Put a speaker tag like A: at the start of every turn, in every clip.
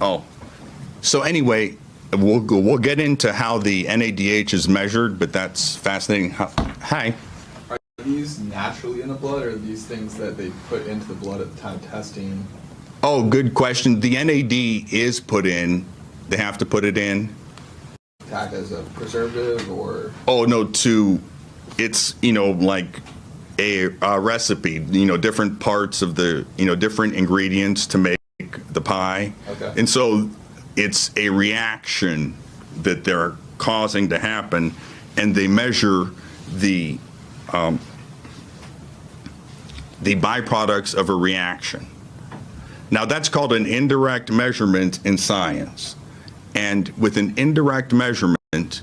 A: Oh, so anyway, we'll get into how the NADH is measured, but that's fascinating. Hi.
B: Are these naturally in the blood, or are these things that they put into the blood at the time of testing?
A: Oh, good question. The NAD is put in. They have to put it in.
B: Act as a preservative, or?
A: Oh no, it's like a recipe. Different parts of the different ingredients to make the pie.
B: Okay.
A: And so it's a reaction that they're causing to happen, and they measure the byproducts of a reaction. Now that's called an indirect measurement in science. And with an indirect measurement,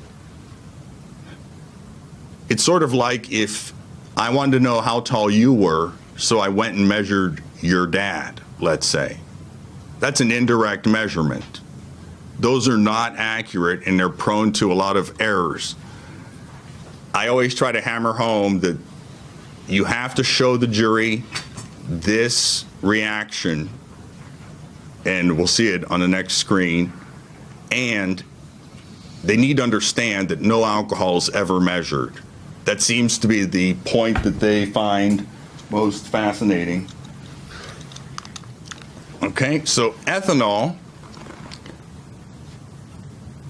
A: it's sort of like if I wanted to know how tall you were, so I went and measured your dad, let's say. That's an indirect measurement. Those are not accurate, and they're prone to a lot of errors. I always try to hammer home that you have to show the jury this reaction, and we'll see it on the next screen, and they need to understand that no alcohol is ever measured. That seems to be the point that they find most fascinating. Okay, so ethanol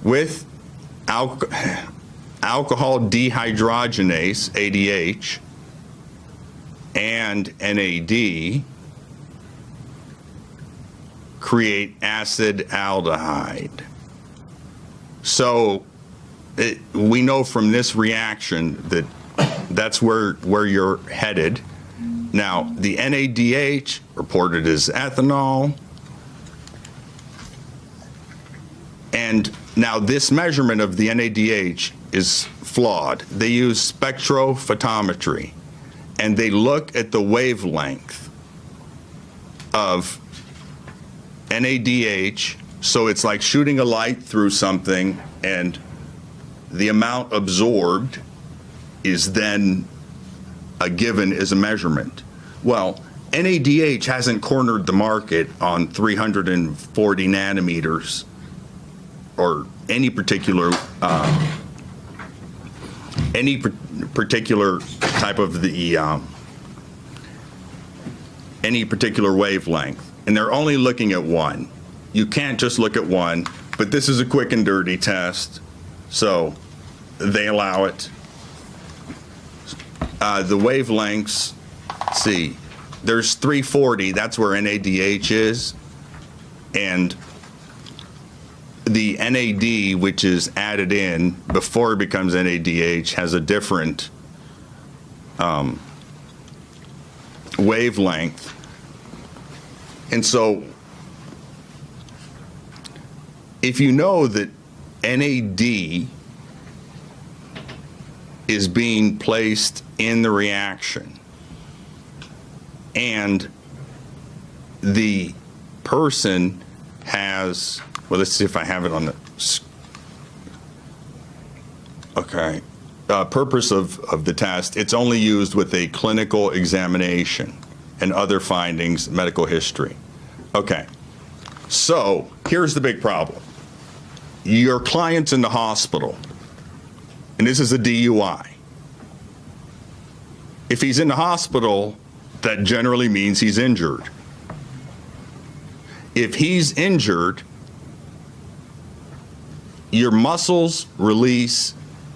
A: with alcohol dehydrogenase, ADH, and NAD create acetaldehyde. So we know from this reaction that that's where you're headed. Now, the NADH reported as ethanol. And now this measurement of the NADH is flawed. They use spectrophotometry, and they look at the wavelength of NADH. So it's like shooting a light through something, and the amount absorbed is then given as a measurement. Well, NADH hasn't cornered the market on 340 nanometers or any particular type of the any particular wavelength, and they're only looking at one. You can't just look at one, but this is a quick and dirty test, so they allow it. The wavelengths, see, there's 340, that's where NADH is, and the NAD, which is added in before it becomes NADH, has a different wavelength. And so if you know that NAD is being placed in the reaction, and the person has, well, let's see if I have it on the, okay. Purpose of the test, it's only used with a clinical examination and other findings, medical history. Okay, so here's the big problem. Your client's in the hospital, and this is a DUI. If he's in the hospital, that generally means he's injured. If he's injured, your muscles release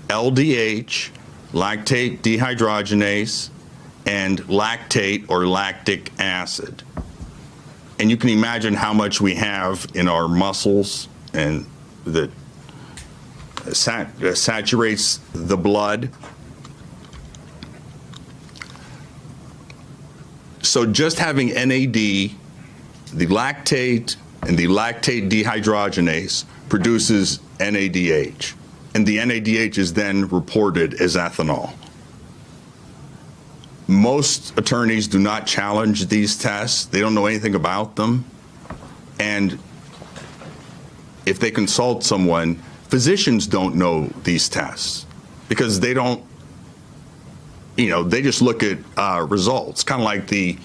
A: LDH, lactate dehydrogenase, and lactate or lactic acid. And you can imagine how much we have in our muscles, and that saturates the blood. So just having NAD, the lactate and the lactate dehydrogenase produces NADH, and the NADH is then reported as ethanol. Most attorneys do not challenge these tests. They don't know anything about them. And if they consult someone, physicians don't know these tests because they don't, they just look at results. Kind of like the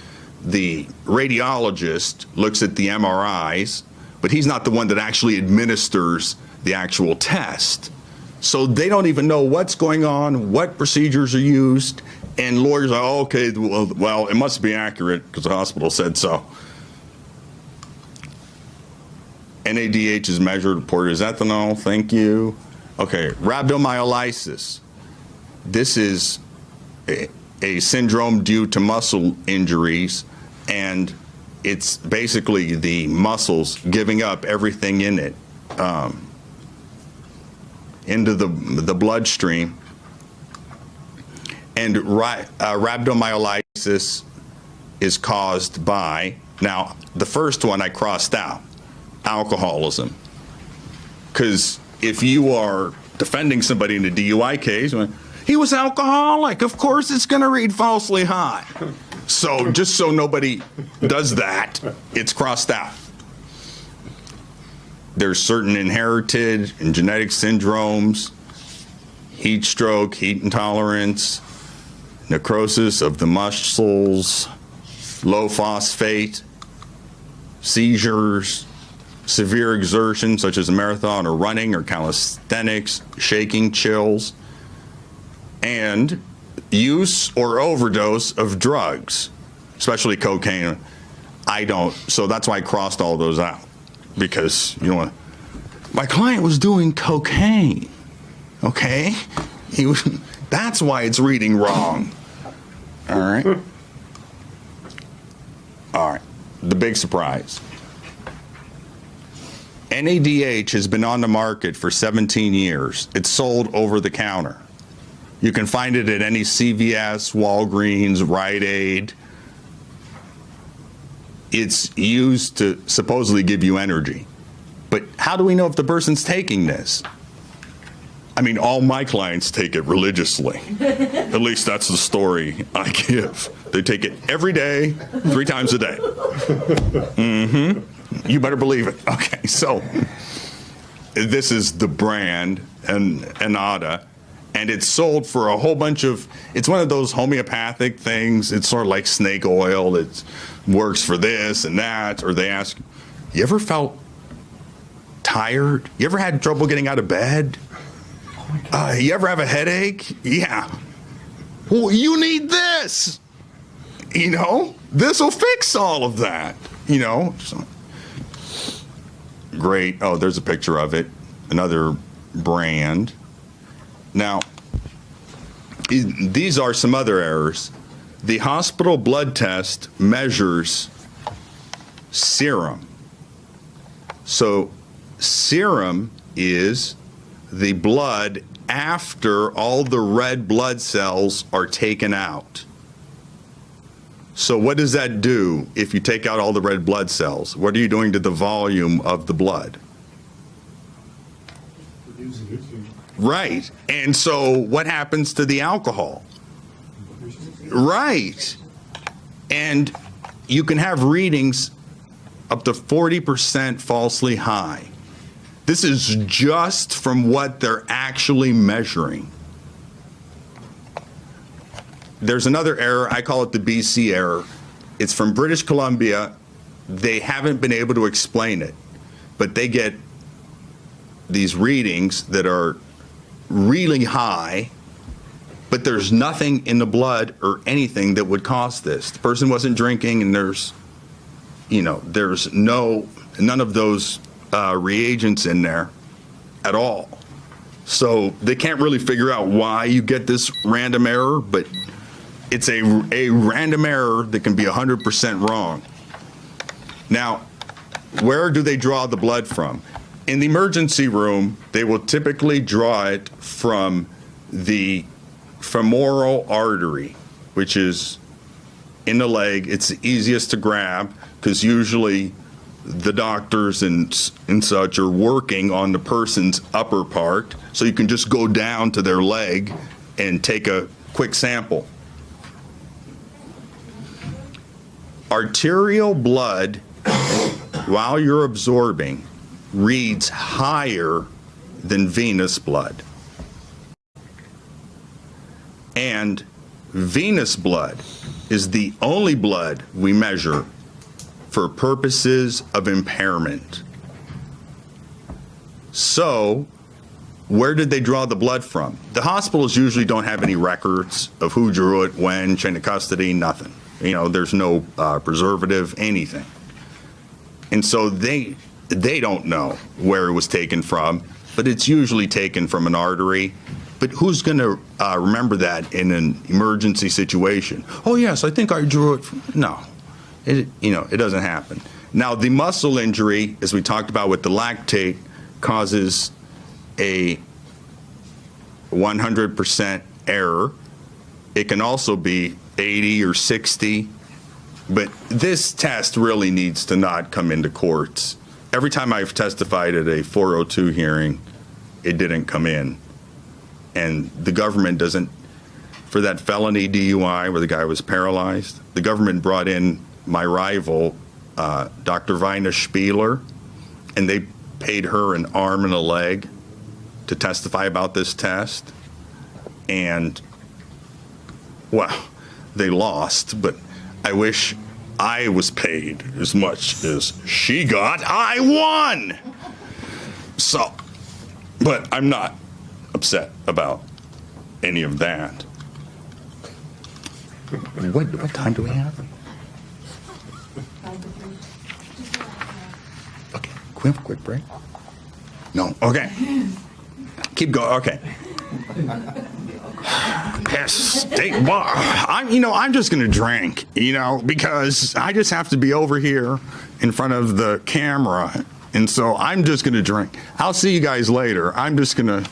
A: radiologist looks at the MRIs. but he's not the one that actually administers the actual test. So they don't even know what's going on, what procedures are used, and lawyers are, oh, okay, well, it must be accurate because the hospital said so. NADH is measured, reported as ethanol, thank you. Okay, rhabdomyolysis. This is a syndrome due to muscle injuries, and it's basically the muscles giving up everything in it into the bloodstream. And rhabdomyolysis is caused by, now the first one I crossed out, alcoholism. Because if you are defending somebody in a DUI case, he was alcoholic, of course it's going to read falsely high. So just so nobody does that, it's crossed out. There's certain inherited and genetic syndromes, heat stroke, heat intolerance, necrosis of the muscles, low phosphate, seizures, severe exertion such as a marathon or running or calisthenics, shaking, chills, and use or overdose of drugs, especially cocaine. I don't, so that's why I crossed all those out, because you know what, my client was doing cocaine, okay? He was, that's why it's reading wrong. All right. All right, the big surprise. NADH has been on the market for 17 years. It's sold over the counter. You can find it at any CVS, Walgreens, Rite Aid. It's used to supposedly give you energy. But how do we know if the person's taking this? I mean, all my clients take it religiously. At least that's the story I give. They take it every day, 3 times a day. Mm-hmm. You better believe it. Okay, so this is the brand, Anada, and it's sold for a whole bunch of, it's one of those homeopathic things. It's sort of like snake oil. It works for this and that. Or they ask, you ever felt tired? You ever had trouble getting out of bed? You ever have a headache? Yeah. Well, you need this. You know, this will fix all of that. You know, so, great. Oh, there's a picture of it. Another brand. Now, these are some other errors. The hospital blood test measures serum. So serum is the blood after all the red blood cells are taken out. So what does that do if you take out all the red blood cells? What are you doing to the volume of the blood? Right. And so what happens to the alcohol? Right. And you can have readings up to 40% falsely high. This is just from what they're actually measuring. There's another error, I call it the BC error. It's from British Columbia. They haven't been able to explain it, but they get these readings that are really high, but there's nothing in the blood or anything that would cause this. The person wasn't drinking, and there's none of those reagents in there at all. So they can't really figure out why you get this random error, but it's a random error that can be 100% wrong. Now, where do they draw the blood from? In the emergency room, they will typically draw it from the femoral artery, which is in the leg. It's the easiest to grab because usually the doctors and such are working on the person's upper part, so you can just go down to their leg and take a quick sample. Arterial blood, while you're absorbing, reads higher than venous blood. And venous blood is the only blood we measure for purposes of impairment. So where did they draw the blood from? The hospitals usually don't have any records of who drew it, when, chain of custody, nothing. You know, there's no preservative, anything. And so they don't know where it was taken from, but it's usually taken from an artery. But who's going to remember that in an emergency situation? Oh, yes, I think I drew it from. No, it doesn't happen. Now, the muscle injury, as we talked about with the lactate, causes a 100% error. It can also be 80 or 60, but this test really needs to not come into courts. Every time I've testified at a 402 hearing, it didn't come in. And the government doesn't, for that felony DUI where the guy was paralyzed, the government brought in my rival, Dr. Vina Spieler, and they paid her an arm and a leg to testify about this test. And, well, they lost, but I wish I was paid as much as she got. I won! So, but I'm not upset about any of that. What time do we have? Okay, can we have a quick break? No, okay. Keep going, okay. Yes, steak bar. I'm just gonna drink, because I just have to be over here in front of the camera, and so I'm just gonna drink. I'll see you guys later. I'm just gonna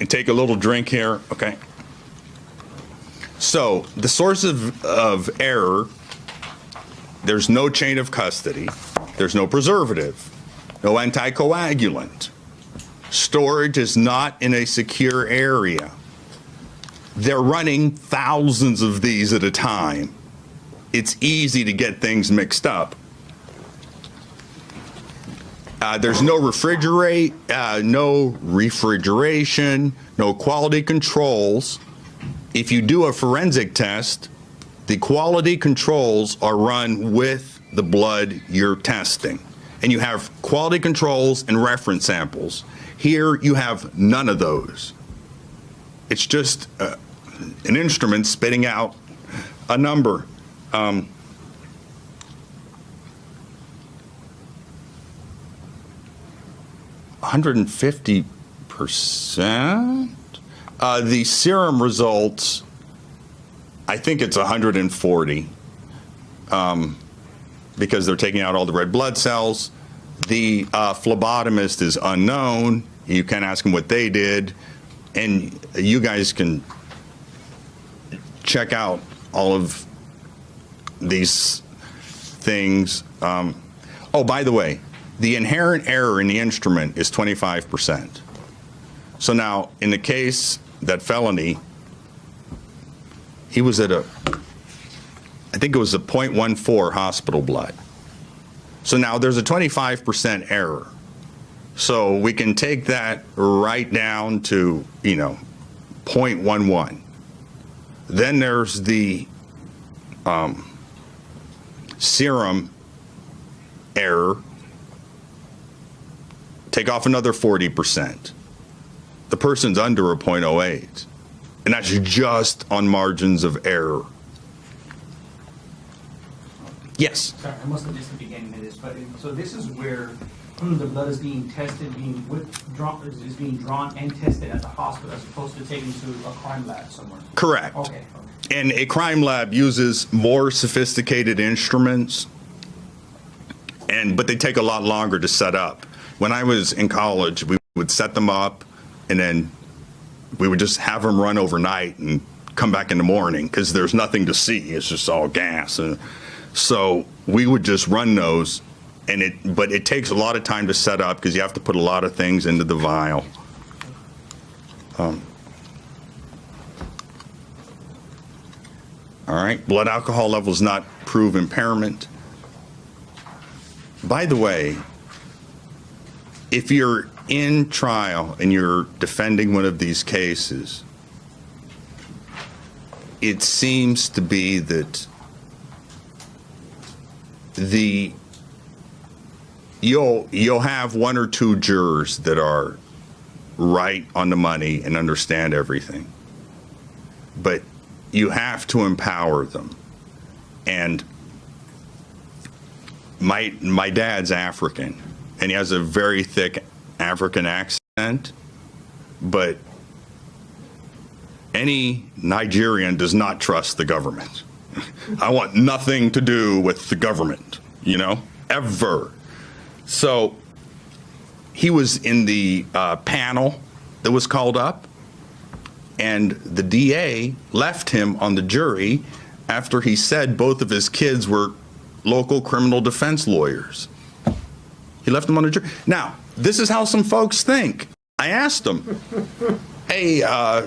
A: take a little drink here, okay? So the source of error, there's no chain of custody, there's no preservative, no anticoagulant. Storage is not in a secure area. They're running thousands of these at a time. It's easy to get things mixed up. There's no refrigeration, no quality controls. If you do a forensic test, the quality controls are run with the blood you're testing. And you have quality controls and reference samples. Here, you have none of those. It's just an instrument spitting out a number. 150%? The serum results, I think it's 140, because they're taking out all the red blood cells. The phlebotomist is unknown. You can ask them what they did, and you guys can check out all of these things. Oh, by the way, the inherent error in the instrument is 25%. So now, in the case, that felony, he was at I think it was a 0.14 hospital blood. So now there's a 25% error. So we can take that right down to, 0.11. Then there's the serum error. Take off another 40%. The person's under a 0.08. And that's just on margins of error. Yes?
C: Sorry, I must have missed the beginning of this, but so this is where the blood is being tested, being withdrawn, is being drawn and tested at the hospital as opposed to taken to a crime lab somewhere?
A: Correct.
C: Okay.
A: And a crime lab uses more sophisticated instruments, but they take a lot longer to set up. When I was in college, we would set them up, and then we would just have them run overnight and come back in the morning because there's nothing to see. It's just all gas. And so we would just run those, but it takes a lot of time to set up because you have to put a lot of things into the vial. All right, blood alcohol levels not prove impairment. By the way, if you're in trial and you're defending one of these cases, it seems to be that the you'll have one or two jurors that are right on the money and understand everything. But you have to empower them. And my dad's African, and he has a very thick African accent, but any Nigerian does not trust the government. I want nothing to do with the government, ever. So he was in the panel that was called up, and the DA left him on the jury after he said both of his kids were local criminal defense lawyers. He left him on the jury. Now, this is how some folks think. I asked him, hey,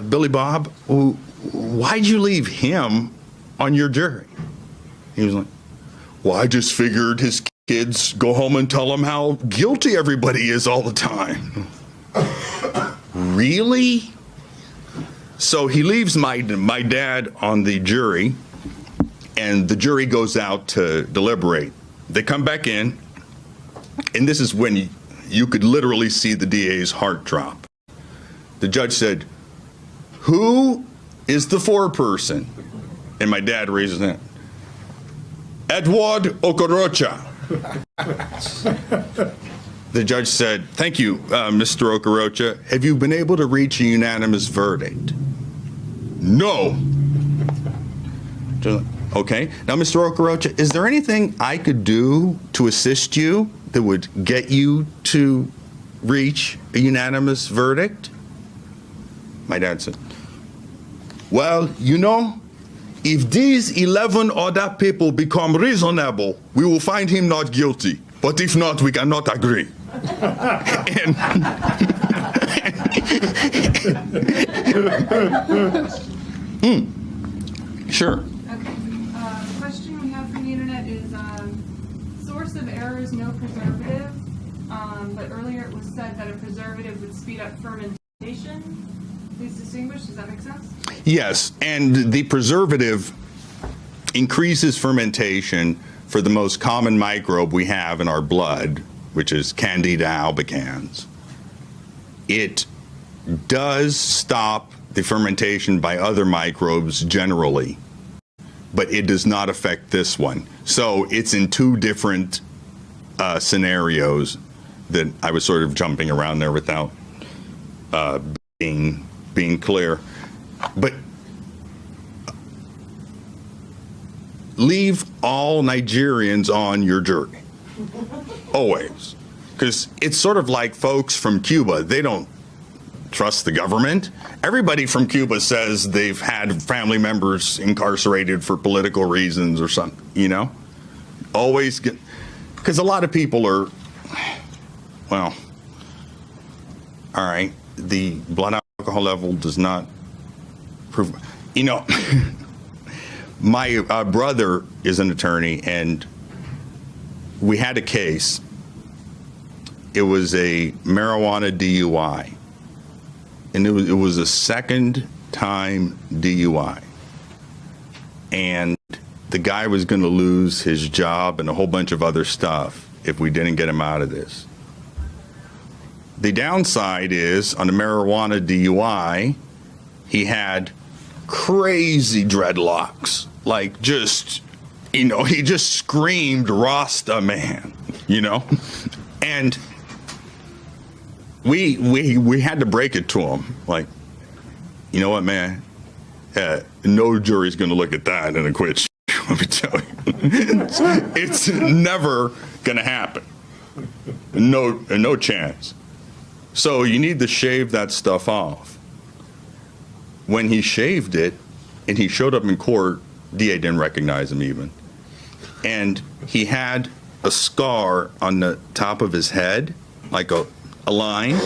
A: Billy Bob, why'd you leave him on your jury? He was like, well, I just figured his kids go home and tell him how guilty everybody is all the time. Really? So he leaves my dad on the jury, and the jury goes out to deliberate. They come back in, and this is when you could literally see the DA's heart drop. The judge said, who is the foreperson? And my dad raises his hand. Edward Okorocha. The judge said, thank you, Mr. Okorocha. Have you been able to reach a unanimous verdict? No. Okay. Now, Mr. Okorocha, is there anything I could do to assist you that would get you to reach a unanimous verdict? My dad said, well, if these 11 other people become reasonable, we will find him not guilty. But if not, we cannot agree. Sure.
D: Okay. Question we have from the internet is source of error is no preservative, but earlier it was said that a preservative would speed up fermentation. Please distinguish. Does that make sense?
A: Yes, and the preservative increases fermentation for the most common microbe we have in our blood, which is Candida albicans. It does stop the fermentation by other microbes generally, but it does not affect this one. So it's in two different scenarios that I was sort of jumping around there without being clear. But leave all Nigerians on your jury, always. Because it's sort of like folks from Cuba. They don't trust the government. Everybody from Cuba says they've had family members incarcerated for political reasons or something, Always get, because a lot of people are, well, all right, the blood alcohol level does not prove, my brother is an attorney, and we had a case. It was a marijuana DUI, and it was a second time DUI, and the guy was going to lose his job and a whole bunch of other stuff if we didn't get him out of this. The downside is, on the marijuana DUI, he had crazy dreadlocks, like just, he just screamed Rasta man, and we had to break it to him, like, you know what, man, no jury's gonna look at that and acquit you. Let me tell you, it's never gonna happen. No chance. So you need to shave that stuff off. When he shaved it and he showed up in court, DA didn't recognize him even. And he had a scar on the top of his head, like a line.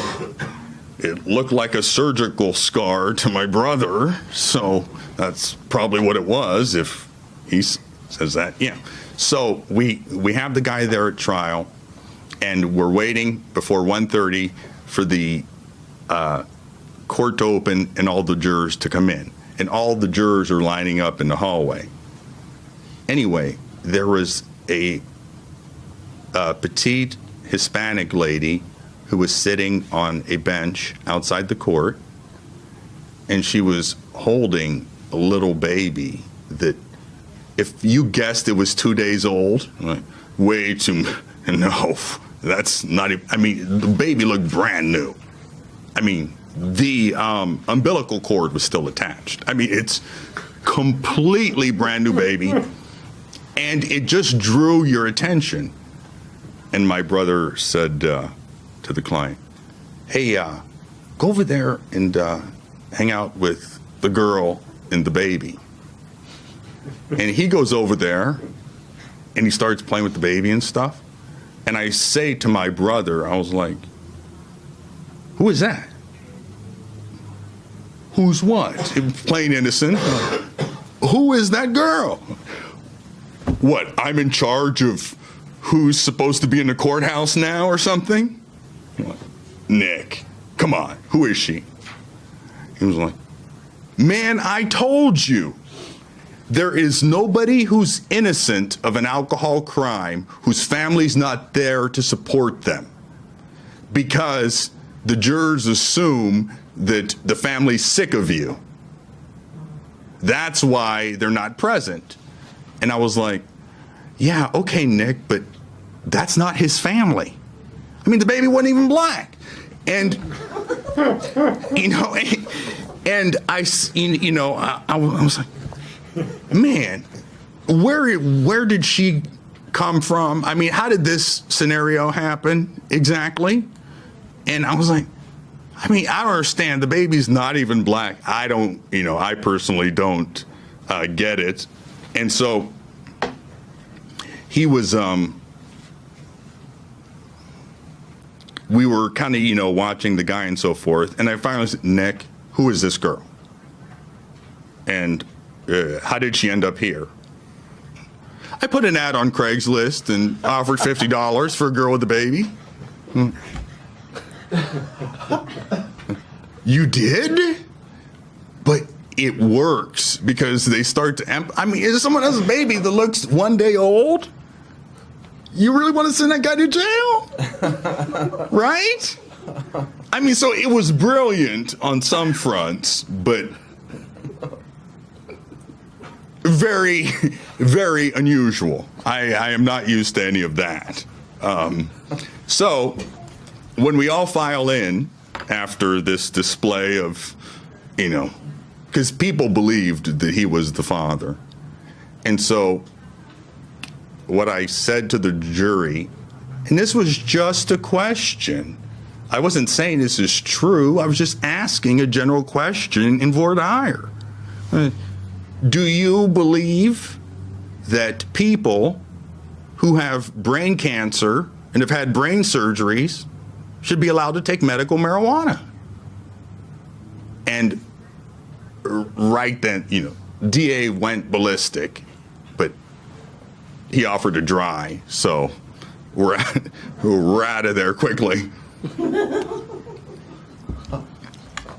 A: It looked like a surgical scar to my brother, so that's probably what it was if he says that. Yeah. So we have the guy there at trial, and we're waiting before 1:30 for the court to open and all the jurors to come in. And all the jurors are lining up in the hallway. Anyway, there was a petite Hispanic lady who was sitting on a bench outside the court, and she was holding a little baby that, if you guessed it was 2 days old, like, way too, no, that's not even, I mean, the baby looked brand new. I mean, the umbilical cord was still attached. I mean, it's completely brand new baby, and it just drew your attention. And my brother said to the client, hey, go over there and hang out with the girl and the baby. And he goes over there and he starts playing with the baby and stuff. And I say to my brother, I was like, who is that? Who's what? Plain innocent. Who is that girl? What, I'm in charge of who's supposed to be in the courthouse now or something? What? Nick, come on, who is she? He was like, man, I told you. There is nobody who's innocent of an alcohol crime whose family's not there to support them, because the jurors assume that the family's sick of you. That's why they're not present. And I was like, yeah, okay, Nick, but that's not his family. I mean, the baby wasn't even black. And, you know, and I was like, man, where did she come from? I mean, how did this scenario happen exactly? And I was like, I mean, I don't understand. The baby's not even black. I don't, I personally don't get it. And so he was, we were kind of, watching the guy and so forth. And I finally said, Nick, who is this girl? And how did she end up here? I put an ad on Craigslist and offered $50 for a girl with a baby. You did? But it works because they start to, I mean, if someone has a baby that looks 1 day old, you really want to send that guy to jail? Right? I mean, so it was brilliant on some fronts, but very, very unusual. I am not used to any of that. So when we all file in after this display of, because people believed that he was the father. And so what I said to the jury, and this was just a question. I wasn't saying this is true. I was just asking a general question in voir dire. Do you believe that people who have brain cancer and have had brain surgeries should be allowed to take medical marijuana? And right then, DA went ballistic, but he offered to dry, so we're out of there quickly.